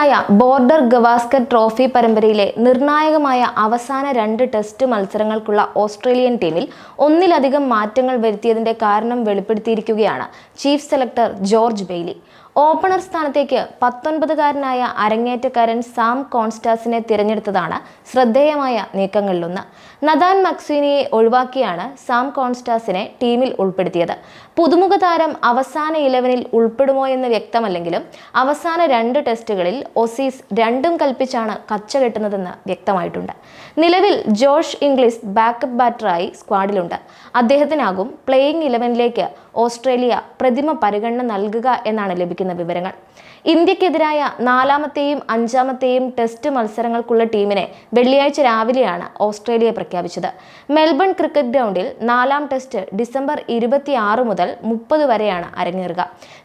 ഇന്ത്യക്കെതിരായ border Gavaskar trophy പരമ്പരയിലെ നിർണായകമായ അവസാന 2 ടെസ്റ്റ് മത്സരങ്ങൾക്കുള്ള ഓസ്ട്രേലിയൻ ടീമിൽ ഒന്നിലധികം മാറ്റങ്ങൾ വരുത്തിയതിന്റെ കാരണം വെളിപ്പെടുത്തിയിരിക്കുകയാണ് chief selector George Bailey. Opener സ്ഥാനത്തേക്ക് 19-കാരനായ അരങ്ങേറ്റക്കാരൻ സാം കോൺസ്റ്റാസിനെ തിരഞ്ഞെടുത്തതാണ് ശ്രദ്ധേയമായ നീക്കങ്ങളിലൊന്ന്. നഥാൻ മക്സ്വീനിയെ ഒഴിവാക്കിയാണ് സാം കോൺസ്റ്റാസിനെ ടീമിൽ ഉൾപ്പെടുത്തിയത്. പുതുമുഖ താരം അവസാന 11-ൽ ഉൾപ്പെടുമോ എന്ന് വ്യക്തമല്ലെങ്കിലും അവസാന 2 ടെസ്റ്റുകളിൽ ഓസീസ് രണ്ടും കൽപ്പിച്ചാണ് കച്ചകെട്ടുന്നതെന്ന് വ്യക്തമായിട്ടുണ്ട്. നിലവിൽ ജോഷ് ഇംഗ്ലിസ് ബാക്കപ്പ് ബാറ്ററായി സ്ക്വാഡിലുണ്ട്. അദ്ദേഹത്തിനാകും പ്ലേയിങ് 11-ലേക്ക് ഓസ്ട്രേലിയ പ്രഥമ പരിഗണന നൽകുക എന്നാണ് ലഭിക്കുന്ന വിവരങ്ങൾ. ഇന്ത്യക്കെതിരായ 4-ാമത്തെയും 5-ാമത്തെയും ടെസ്റ്റ് മത്സരങ്ങൾക്കുള്ള ടീമിനെ വെള്ളിയാഴ്ച രാവിലെയാണ് ഓസ്ട്രേലിയ പ്രഖ്യാപിച്ചത്. മെൽബൺ ക്രിക്കറ്റ് ഗ്രൗണ്ടിൽ 4-ാം ടെസ്റ്റ് ഡിസംബർ 26 മുതൽ 30 വരെയാണ് അരങ്ങേറുക.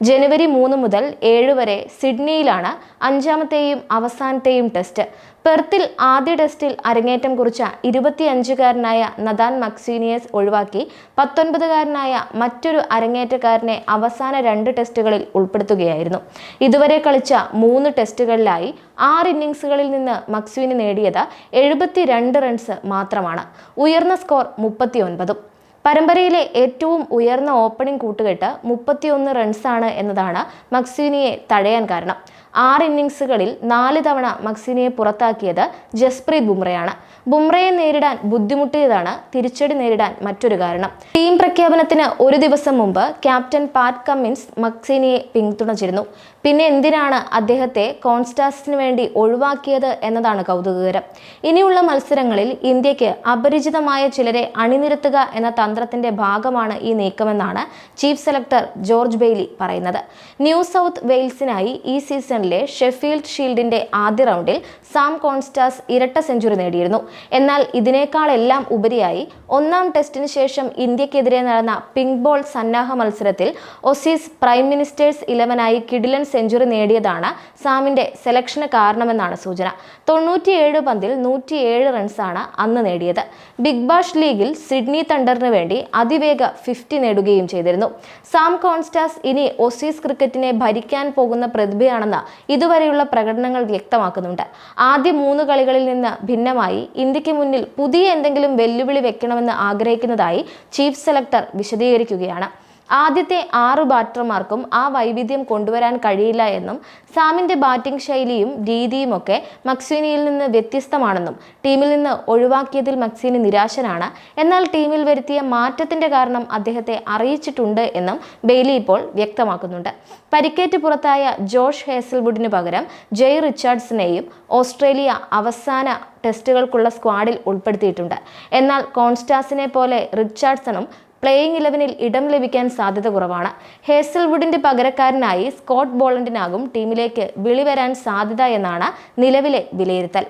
ജനുവരി 3 മുതൽ 7 വരെ സിഡ്നിയിലാണ് 5-ാമത്തെയും അവസാനത്തെയും ടെസ്റ്റ്. പെർത്തിൽ ആദ്യ ടെസ്റ്റിൽ അരങ്ങേറ്റം കുറിച്ച 25-കാരനായ നഥാൻ മക്സ്വീനിയെ ഒഴിവാക്കി 19-കാരനായ മറ്റൊരു അരങ്ങേറ്റക്കാരനെ അവസാന 2 ടെസ്റ്റുകളിൽ ഉൾപ്പെടുത്തുകയായിരുന്നു. ഇതുവരെ കളിച്ച 3 ടെസ്റ്റുകളിലായി 6 ഇന്നിംഗ്സുകളിൽ നിന്ന് മക്സ്വീനി നേടിയത് 72 റൺസ് മാത്രമാണ്. ഉയർന്ന സ്കോർ 39. പരമ്പരയിലെ ഏറ്റവും ഉയർന്ന ഓപ്പണിംഗ് കൂട്ടുകെട്ട് 31 റൺസാണ് എന്നതാണ് മക്സ്വീനിയെ തഴയാൻ കാരണം. 6 ഇന്നിംഗ്സുകളിൽ 4 തവണ മക്സ്വീനിയെ പുറത്താക്കിയത് ജസ്പ്രീത് ബുംറയാണ്. ബുംറയെ നേരിടാൻ ബുദ്ധിമുട്ടിയതാണ് തിരിച്ചടി നേരിടാൻ മറ്റൊരു കാരണം. ടീം പ്രഖ്യാപനത്തിന് ഒരു ദിവസം മുമ്പ് ക്യാപ്റ്റൻ പാറ്റ് കമ്മിൻസ് മക്സ്വീനിയെ പിന്തുണച്ചിരുന്നു. പിന്നെ എന്തിനാണ് അദ്ദേഹത്തെ കോൺസ്റ്റാസിന് വേണ്ടി ഒഴിവാക്കിയത് എന്നതാണ് കൗതുകകരം. ഇനിയുള്ള മത്സരങ്ങളിൽ ഇന്ത്യക്ക് അപരിചിതമായ ചിലരെ അണിനിരത്തുക എന്ന തന്ത്രത്തിന്റെ ഭാഗമാണ് ഈ നീക്കമെന്നാണ് ചീഫ് സെലക്ടർ ജോർജ് ബെയ്ലി പറയുന്നത്. ന്യൂ സൗത്ത് വെയിൽസിനായി ഈ സീസണിലെ ഷെഫീൽഡ് ഷീൽഡിന്റെ ആദ്യ റൗണ്ടിൽ സാം കോൺസ്റ്റാസ് ഇരട്ട സെഞ്ചുറി നേടിയിരുന്നു. എന്നാൽ ഇതിനേക്കാളെല്ലാം ഉപരിയായി 1-ാം ടെസ്റ്റിന് ശേഷം ഇന്ത്യക്കെതിരെ നടന്ന പിങ്ക് ബോൾ സന്നാഹ മത്സരത്തിൽ ഓസീസ് പ്രൈം മിനിസ്റ്റേഴ്സ് 11-ആയി കിഡിലൻ സെഞ്ചുറി നേടിയതാണ് സാമിന്റെ സെലക്ഷന് കാരണമെന്നാണ് സൂചന. 97 പന്തിൽ 107 റൺസാണ് അന്ന് നേടിയത്. ബിഗ് ബാഷ് ലീഗിൽ സിഡ്നി തണ്ടറിന് വേണ്ടി അതിവേഗ 50 നേടുകയും ചെയ്തിരുന്നു. സാം കോൺസ്റ്റാസ് ഇനി ഓസീസ് ക്രിക്കറ്റിനെ ഭരിക്കാൻ പോകുന്ന പ്രതിഭയാണെന്ന് ഇതുവരെയുള്ള പ്രകടനങ്ങൾ വ്യക്തമാക്കുന്നുണ്ട്. ആദ്യ 3 കളികളിൽ നിന്ന് ഭിന്നമായി ഇന്ത്യക്ക് മുന്നിൽ പുതിയ എന്തെങ്കിലും വെല്ലുവിളി വെക്കണമെന്ന് ആഗ്രഹിക്കുന്നതായി ചീഫ് സെലക്ടർ വിശദീകരിക്കുകയാണ്. ആദ്യത്തെ 6 ബാറ്റർമാർക്കും ആ വൈവിധ്യം കൊണ്ടുവരാൻ കഴിയില്ല എന്നും സാമിന്റെ ബാറ്റിംഗ് ശൈലിയും രീതിയുമൊക്കെ മക്സ്വീനിയിൽ നിന്ന് വ്യത്യസ്തമാണെന്നും ടീമിൽ നിന്ന് ഒഴിവാക്കിയതിൽ മക്സ്വീനി നിരാശനാണ്. എന്നാൽ ടീമിൽ വരുത്തിയ മാറ്റത്തിന്റെ കാരണം അദ്ദേഹത്തെ അറിയിച്ചിട്ടുണ്ട് എന്നും ബെയ്ലി ഇപ്പോൾ വ്യക്തമാക്കുന്നുണ്ട്. പരിക്കേറ്റ് പുറത്തായ ജോഷ് ഹേസൽവുഡിന് പകരം ജയ് റിച്ചാർഡ്സനെയും ഓസ്ട്രേലിയ അവസാന ടെസ്റ്റുകൾക്കുള്ള സ്ക്വാഡിൽ ഉൾപ്പെടുത്തിയിട്ടുണ്ട്. എന്നാൽ കോൺസ്റ്റാസിനെ പോലെ റിച്ചാർഡ്സണും പ്ലേയിങ് 11-ൽ ഇടം ലഭിക്കാൻ സാധ്യത കുറവാണ്. ഹേസൽവുഡിന്റെ പകരക്കാരനായി സ്കോട്ട് ബോളണ്ടിനാകും ടീമിലേക്ക് വിളി വരാൻ സാധ്യത എന്നാണ് നിലവിലെ വിലയിരുത്തൽ.